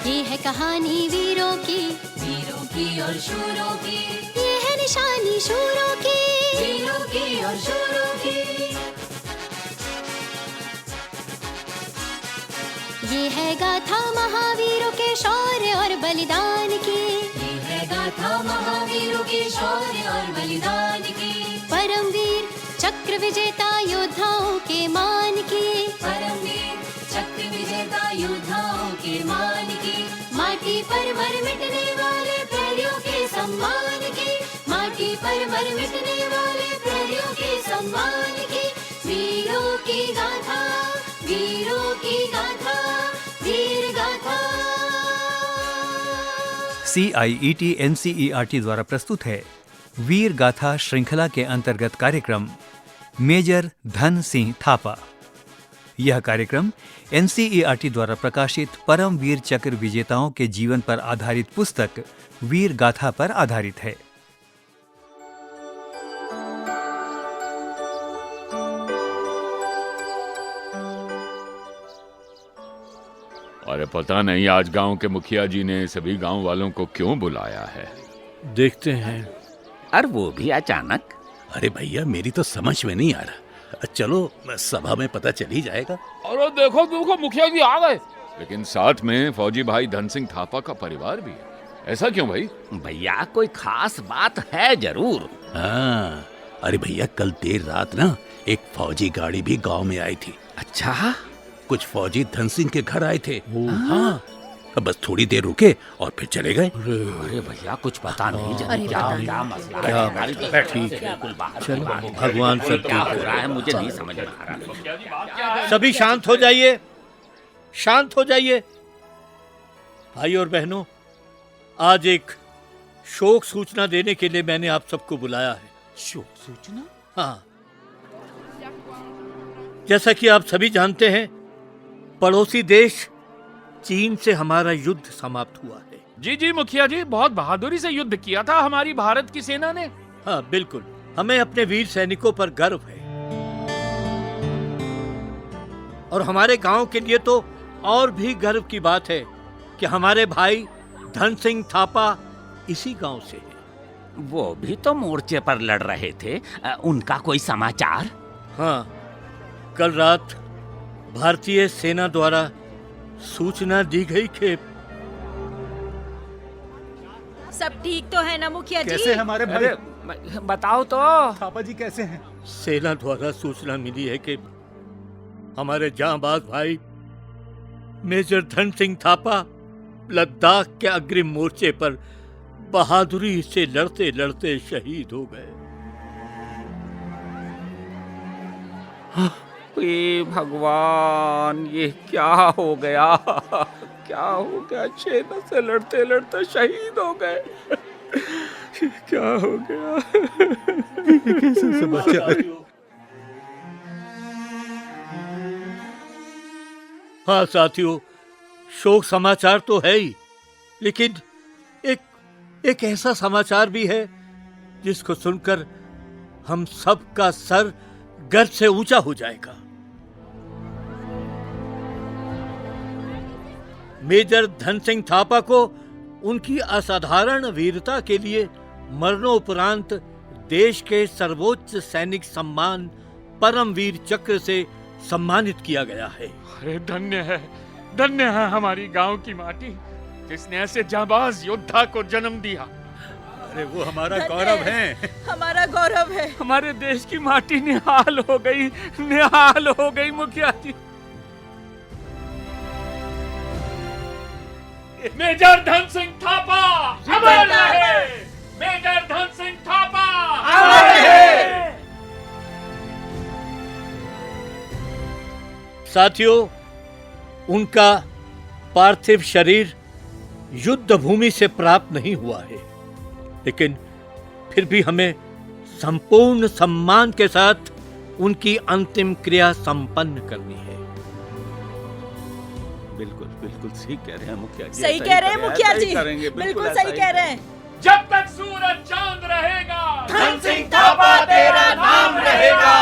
ये है कहानी वीरों की और शूरों की। ये है निशानी शूरों की और शूरों की। ये है गाथा महावीरों के शौर्य और बलिदान की। ये है गाथा महावीरों के शौर्य और बलिदान की। परमवीर चक्र विजेता योद्धाओं के मान की। परमवीर चक्र विजेता योद्धाओं के मान की। माटी पर मर मिटने वाले प्रहरियों के सम्मान की। माटी पर मर मिटने वाले प्रहरियों के सम्मान की। वीरों की गाथा, वीरों की गाथा, वीर गाथा। CIET NCERT द्वारा प्रस्तुत है वीर गाथा श्रृंखला के अंतर्गत कार्यक्रम मेजर धन सिंह थापा। यह कार्यक्रम NCERT द्वारा प्रकाशित परमवीर चक्र विजेताओं के जीवन पर आधारित पुस्तक वीर गाथा पर आधारित है। अरे पता नहीं आज गांव के मुखिया जी ने सभी गांव वालों को क्यों बुलाया है। देखते हैं। और वो भी अचानक। अरे भैया मेरी तो समझ में नहीं आ रहा। चलो सभा में पता चल ही जाएगा। अरे देखो देखो मुखिया जी आ गए। लेकिन साथ में फौजी भाई धन सिंह थापा का परिवार भी है। ऐसा क्यों भाई? भैया कोई खास बात है जरूर। हाँ, अरे भैया कल देर रात ना एक फौजी गाड़ी भी गांव में आई थी। अच्छा, कुछ फौजी धन सिंह के घर आए थे। हाँ, बस थोड़ी देर रुके और फिर चले गए। अरे भैया कुछ पता नहीं क्या मसला है। ठीक है, चलो भगवान सब ठीक हो रहा है, मुझे नहीं समझ में आ रहा। सभी शांत हो जाइए, शांत हो जाइए। भाई और बहनों, आज एक शोक सूचना देने के लिए मैंने आप सबको बुलाया है। शोक सूचना? हाँ, जैसा कि आप सभी जानते हैं, पड़ोसी देश चीन से हमारा युद्ध समाप्त हुआ है। जी जी मुखिया जी, बहुत बहादुरी से युद्ध किया था हमारी भारत की सेना ने। हाँ बिल्कुल, हमें अपने वीर सैनिकों पर गर्व है। और हमारे गांव के लिए तो और भी गर्व की बात है कि हमारे भाई धन सिंह थापा इसी गांव से है। वो भी तो मोर्चे पर लड़ रहे थे, उनका कोई समाचार? हाँ, कल रात भारतीय सेना द्वारा सूचना दी गई कि सब ठीक तो है ना मुखिया जी? कैसे हमारे भाई? बताओ तो थापा जी कैसे हैं? सेना द्वारा सूचना मिली है कि हमारे जांबाज भाई मेजर धन सिंह थापा लद्दाख के अग्रिम मोर्चे पर बहादुरी से लड़ते लड़ते शहीद हो गए। भगवान, ये क्या हो गया? क्या हो गया? सेना से लड़ते लड़ते शहीद हो गए। क्या हो गया? कैसे समाचार? हाँ साथियों, शोक समाचार तो है ही, लेकिन एक ऐसा समाचार भी है जिसको सुनकर हम सबका सर गर्व से ऊंचा हो जाएगा। मेजर धन सिंह थापा को उनकी असाधारण वीरता के लिए मरणोपरांत देश के सर्वोच्च सैनिक सम्मान परमवीर चक्र से सम्मानित किया गया है। अरे धन्य है हमारी गांव की माटी जिसने ऐसे जाबाज योद्धा को जन्म दिया। अरे वो हमारा गौरव है, हमारा गौरव है। हमारे देश की माटी निहाल हो गई मुखिया जी। मेजर धन सिंह थापा अमर रहे! मेजर धन सिंह थापा अमर रहे! साथियों, उनका पार्थिव शरीर युद्ध भूमि से प्राप्त नहीं हुआ है, लेकिन फिर भी हमें संपूर्ण सम्मान के साथ उनकी अंतिम क्रिया संपन्न करनी है। बिल्कुल सही कह रहे हैं मुखिया जी। सही कह रहे हैं मुखिया जी, बिल्कुल सही कह रहे हैं। जब तक सूरज चांद रहेगा, धन सिंह थापा तेरा नाम रहेगा।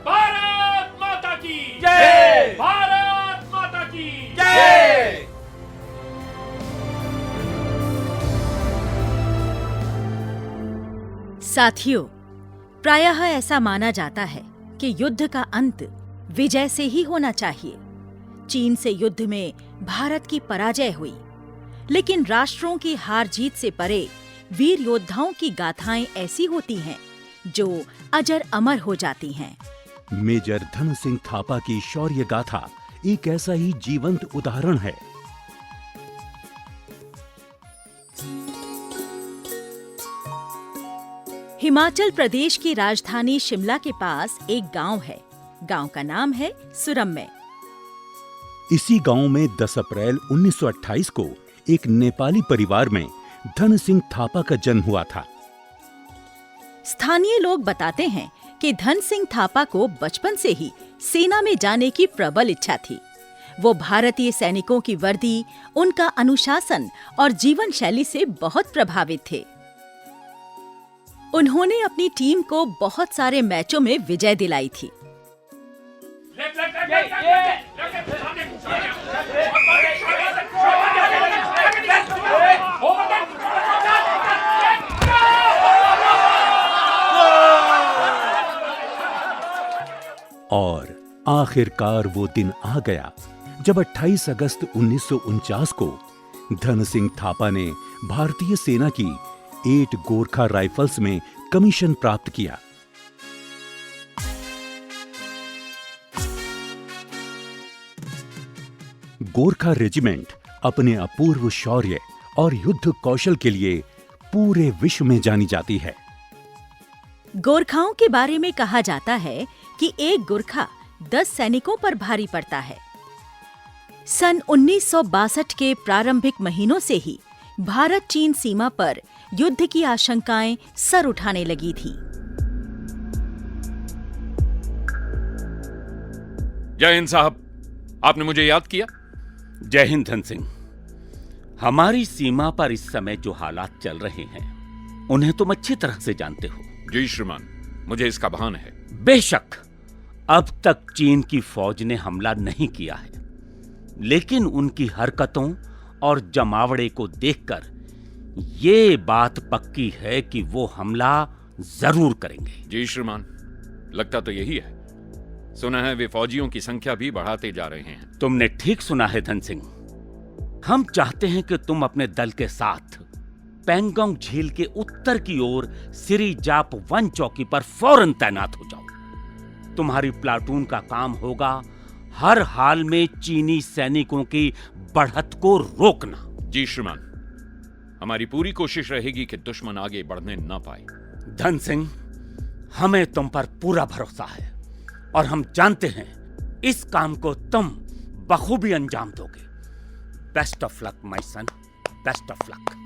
भारत माता की जय! भारत माता की जय! साथियों, प्रायः ऐसा माना जाता है कि युद्ध का अंत विजय से ही होना चाहिए। चीन से युद्ध में भारत की पराजय हुई, लेकिन राष्ट्रों की हार जीत से परे वीर योद्धाओं की गाथाएं ऐसी होती हैं जो अजर अमर हो जाती हैं। मेजर धन सिंह थापा की शौर्य गाथा एक ऐसा ही जीवंत उदाहरण है। हिमाचल प्रदेश की राजधानी शिमला के पास एक गांव है। गांव का नाम है सुरम्य। इसी गांव में 10 अप्रैल 1928 को एक नेपाली परिवार में धन सिंह थापा का जन्म हुआ था। स्थानीय लोग बताते हैं कि धन सिंह थापा को बचपन से ही सेना में जाने की प्रबल इच्छा थी। वो भारतीय सैनिकों की वर्दी, उनका अनुशासन और जीवन शैली से बहुत प्रभावित थे। उन्होंने अपनी टीम को बहुत सारे मैचों में विजय दिलाई थी। और आखिरकार वो दिन आ गया जब 28 अगस्त 1949 को धन सिंह थापा ने भारतीय सेना की 8 गोरखा राइफल्स में कमीशन प्राप्त किया। गोरखा रेजिमेंट अपने अपूर्व शौर्य और युद्ध कौशल के लिए पूरे विश्व में जानी जाती है। गोरखाओं के बारे में कहा जाता है कि एक गोरखा 10 सैनिकों पर भारी पड़ता है। सन 1962 के प्रारंभिक महीनों से ही भारत चीन सीमा पर युद्ध की आशंकाएं सर उठाने लगी थी। जय हिंद साहब, आपने मुझे याद किया। जय हिंद धन सिंह। हमारी सीमा पर इस समय जो हालात चल रहे हैं उन्हें तुम अच्छी तरह से जानते हो। जी श्रीमान, मुझे इसका भान है। बेशक अब तक चीन की फौज ने हमला नहीं किया है, लेकिन उनकी हरकतों और जमावड़े को देखकर ये बात पक्की है कि वो हमला जरूर करेंगे। जी श्रीमान, लगता तो यही है। सुना है वे फौजियों की संख्या भी बढ़ाते जा रहे हैं। तुमने ठीक सुना है धन सिंह। हम चाहते हैं कि तुम अपने दल के साथ पेंगोंग झील के उत्तर की ओर सिरिजाप वन चौकी पर फौरन तैनात हो जाओ। तुम्हारी प्लाटून का काम होगा हर हाल में चीनी सैनिकों की बढ़त को रोकना। जी श्रीमान, हमारी पूरी कोशिश रहेगी कि दुश्मन आगे बढ़ने न पाए। धन सिंह, हमें तुम पर पूरा भरोसा है और हम जानते हैं इस काम को तुम बखूबी अंजाम दोगे। Best of luck my son, best of luck.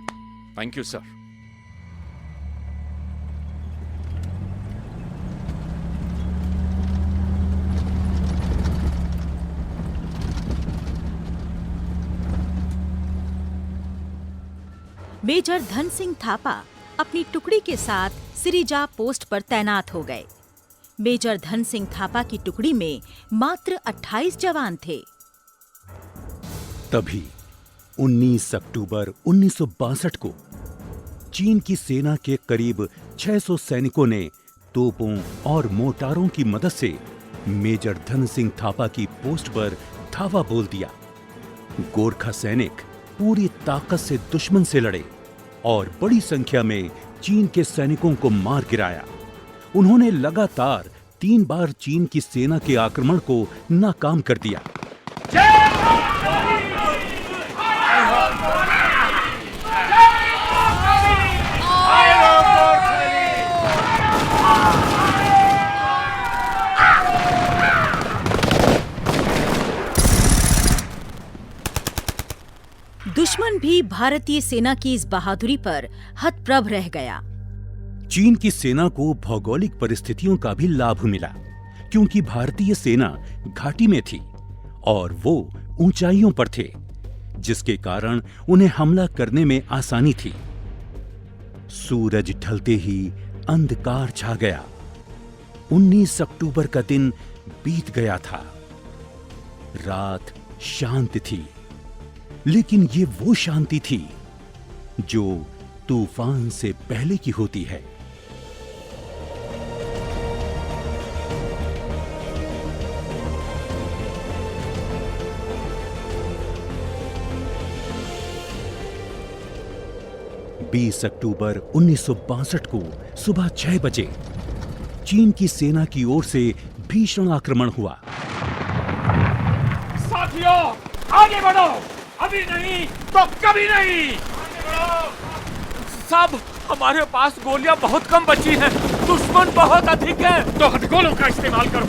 Thank you sir. Major Dhan Singh Thapa अपनी टुकड़ी के साथ सिरिजा पोस्ट पर तैनात हो गए। मेजर धन सिंह थापा की टुकड़ी में मात्र 28 जवान थे। तभी 19 अक्टूबर 1962 को चीन की सेना के करीब 600 सैनिकों ने तोपों और मोटारों की मदद से मेजर धन सिंह थापा की पोस्ट पर धावा बोल दिया। गोरखा सैनिक पूरी ताकत से दुश्मन से लड़े और बड़ी संख्या में चीन के सैनिकों को मार गिराया। उन्होंने लगातार 3 बार चीन की सेना के आक्रमण को नाकाम कर दिया। दुश्मन भी भारतीय सेना की इस बहादुरी पर हतप्रभ रह गया। चीन की सेना को भौगोलिक परिस्थितियों का भी लाभ मिला, क्योंकि भारतीय सेना घाटी में थी और वो ऊंचाइयों पर थे, जिसके कारण उन्हें हमला करने में आसानी थी। सूरज ढलते ही अंधकार छा गया। 19 अक्टूबर का दिन बीत गया था। रात शांत थी, लेकिन ये वो शांति थी जो तूफान से पहले की होती है। 20 अक्टूबर 1962 को सुबह 6 बजे चीन की सेना की ओर से भीषण आक्रमण हुआ। साथियों, आगे बढ़ो, अभी नहीं तो कभी नहीं। साहब, हमारे पास गोलियां बहुत कम बची हैं, दुश्मन बहुत अधिक है। तो हथगोलों का इस्तेमाल करो,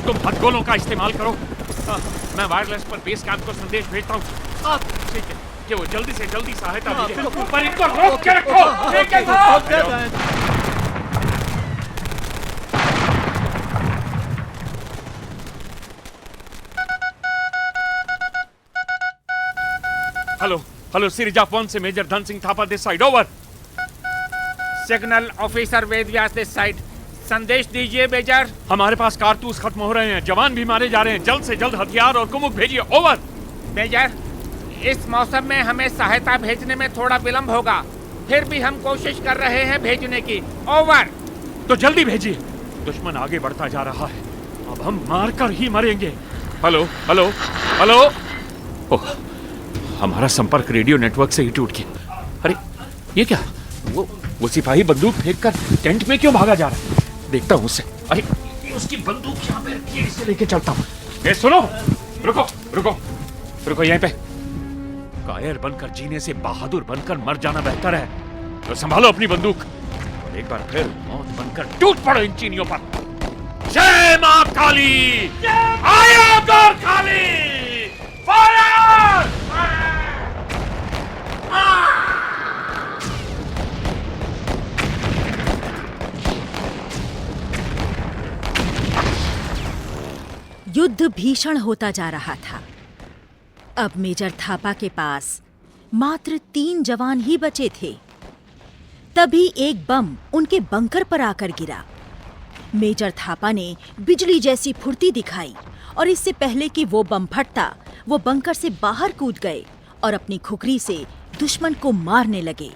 तुम हथगोलों का इस्तेमाल करो। मैं वायरलेस पर बेस कैंप को संदेश भेजता हूँ, ठीक है, कि वो जल्दी से जल्दी सहायता भेजें, पर इनको रोक के रखो। ठीक है साहब। हेलो हेलो, सिरिजाप 1 से major Dhan Singh Thapa this side, over. Signal officer Ved Vyas this side, संदेश दीजिए मेजर। हमारे पास कारतूस खत्म हो रहे हैं, जवान भी मारे जा रहे हैं, जल्द से जल्द हथियार और कुमुक भेजिए, ओवर। मेजर, इस मौसम में हमें सहायता भेजने में थोड़ा विलंब होगा, फिर भी हम कोशिश कर रहे हैं भेजने की, ओवर। तो जल्दी भेजिए, दुश्मन आगे बढ़ता जा रहा है, अब हम मारकर ही मरेंगे। हेलो हेलो हेलो, ओह, हमारा संपर्क रेडियो नेटवर्क से ही टूट गया। अरे ये क्या, वो सिपाही बंदूक फेंककर टेंट में क्यों भागा जा रहा है? देखता हूँ उससे। अरे उसकी बंदूक यहाँ पे रखी है, इसे लेके चलता हूँ। ए सुनो, रुको रुको रुको यहीं पे। कायर बनकर जीने से बहादुर बनकर मर जाना बेहतर है, तो संभालो अपनी बंदूक और एक बार फिर मौत बनकर टूट पड़ो इन चीनियों पर। जय मां काली, आया गौर काली, फायर! युद्ध भीषण होता जा रहा था। अब मेजर थापा के पास मात्र 3 जवान ही बचे थे। तभी एक बम उनके बंकर पर आकर गिरा। मेजर थापा ने बिजली जैसी फुर्ती दिखाई और इससे पहले कि वो बम फटता, वो बंकर से बाहर कूद गए और अपनी खुखरी से दुश्मन को मारने लगे।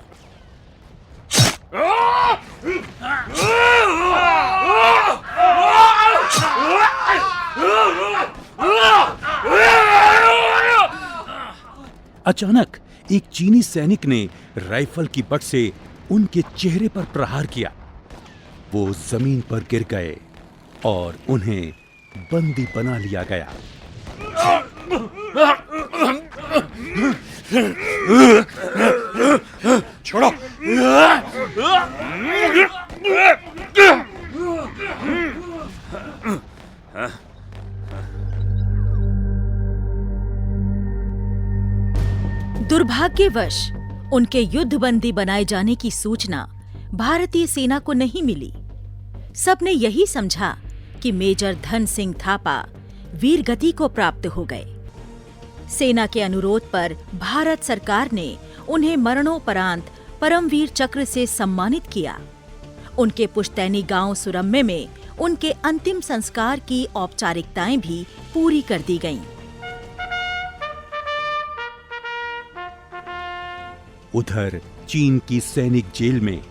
अचानक एक चीनी सैनिक ने राइफल की बट से उनके चेहरे पर प्रहार किया। वो जमीन पर गिर गए और उन्हें बंदी बना लिया गया। छोड़ो। दुर्भाग्यवश उनके युद्धबंदी बनाए जाने की सूचना भारतीय सेना को नहीं मिली। सबने यही समझा कि मेजर धन सिंह थापा वीरगति को प्राप्त हो गए। सेना के अनुरोध पर भारत सरकार ने उन्हें मरणोपरांत परमवीर चक्र से सम्मानित किया। उनके पुश्तैनी गांव सुरम्य में उनके अंतिम संस्कार की औपचारिकताएं भी पूरी कर दी गईं। उधर चीन की सैनिक जेल में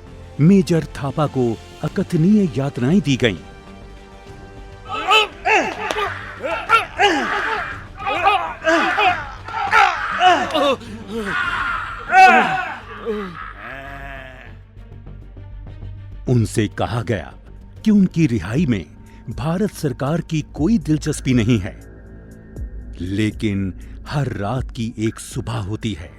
मेजर थापा को अकथनीय यातनाएं दी गईं। उनसे कहा गया कि उनकी रिहाई में भारत सरकार की कोई दिलचस्पी नहीं है, लेकिन हर रात की एक सुबह होती है।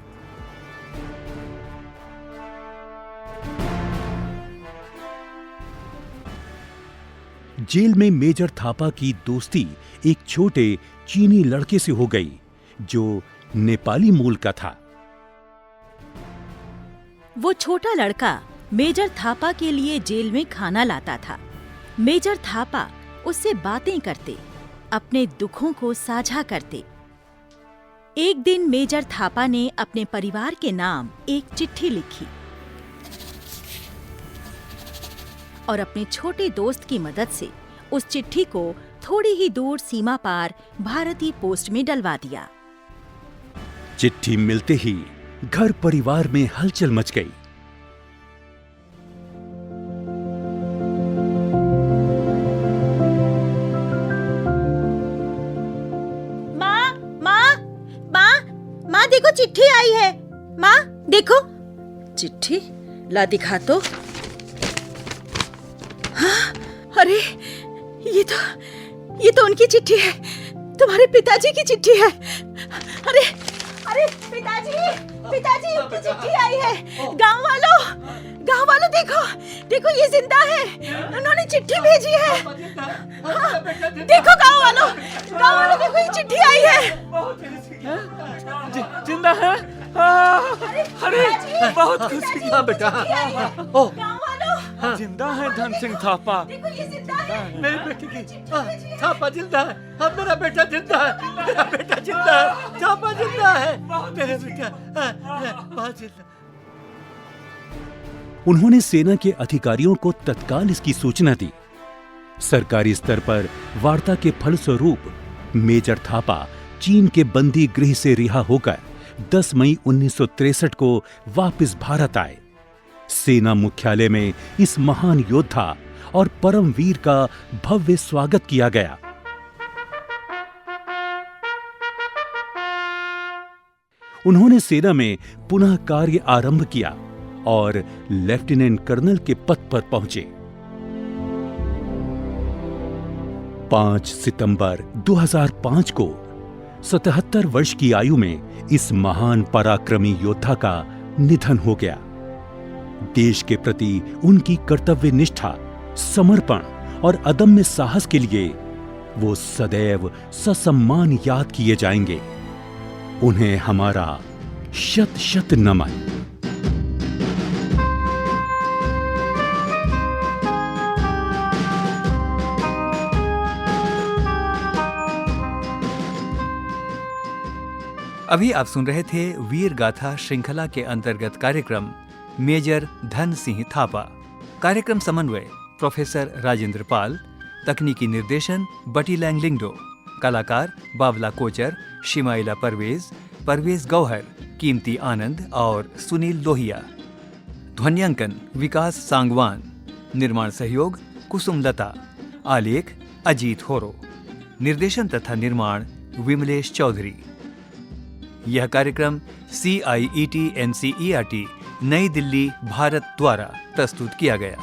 जेल में मेजर थापा की दोस्ती एक छोटे चीनी लड़के से हो गई जो नेपाली मूल का था। वो छोटा लड़का मेजर थापा के लिए जेल में खाना लाता था। मेजर थापा उससे बातें करते, अपने दुखों को साझा करते। एक दिन मेजर थापा ने अपने परिवार के नाम एक चिट्ठी लिखी और अपने छोटे दोस्त की मदद से उस चिट्ठी को थोड़ी ही दूर सीमा पार भारतीय पोस्ट में डलवा दिया। चिट्ठी मिलते ही घर परिवार में हलचल मच गई। माँ देखो चिट्ठी आई है। माँ देखो। चिट्ठी ला दिखा तो। हाँ, अरे ये तो उनकी चिट्ठी है, तुम्हारे पिताजी की चिट्ठी है। अरे अरे पिताजी उनकी चिट्ठी आई है। गांव वालों देखो ये जिंदा है, उन्होंने चिट्ठी भेजी है। हाँ, देखो गांव वालों देखो ये चिट्ठी आई है। जिंदा है? अरे बहुत खुशी है बेटा। जिंदा है धन सिंह थापा। मेरे बेटे की थापा जिंदा है। अब मेरा बेटा जिंदा है। थापा जिंदा है। मेरे बेटा बहुत जिंदा। उन्होंने सेना के अधिकारियों को तत्काल इसकी सूचना दी। सरकारी स्तर पर वार्ता के फलस्वरूप मेजर थापा चीन के बंदी गृह से रिहा होकर 10 मई 1963 को वापस भारत आए। सेना मुख्यालय में इस महान योद्धा और परमवीर का भव्य स्वागत किया गया। उन्होंने सेना में पुनः कार्य आरंभ किया और लेफ्टिनेंट कर्नल के पद पर पहुंचे। 5 सितंबर 2005 को 77 वर्ष की आयु में इस महान पराक्रमी योद्धा का निधन हो गया। देश के प्रति उनकी कर्तव्य निष्ठा, समर्पण और अदम्य साहस के लिए वो सदैव ससम्मान याद किए जाएंगे। उन्हें हमारा शत शत नमन। अभी आप सुन रहे थे वीर गाथा श्रृंखला के अंतर्गत कार्यक्रम मेजर धन सिंह थापा। कार्यक्रम समन्वय प्रोफेसर राजेंद्र पाल, तकनीकी निर्देशन बटी लैंगलिंगडो, कलाकार बावला कोचर, शिमाइला परवेज गौहर, कीमती आनंद और सुनील लोहिया। ध्वन्यांकन विकास सांगवान, निर्माण सहयोग कुसुम लता, आलेख अजीत होरो, निर्देशन तथा निर्माण विमलेश चौधरी। यह कार्यक्रम CIET NCERT नई दिल्ली भारत द्वारा प्रस्तुत किया गया।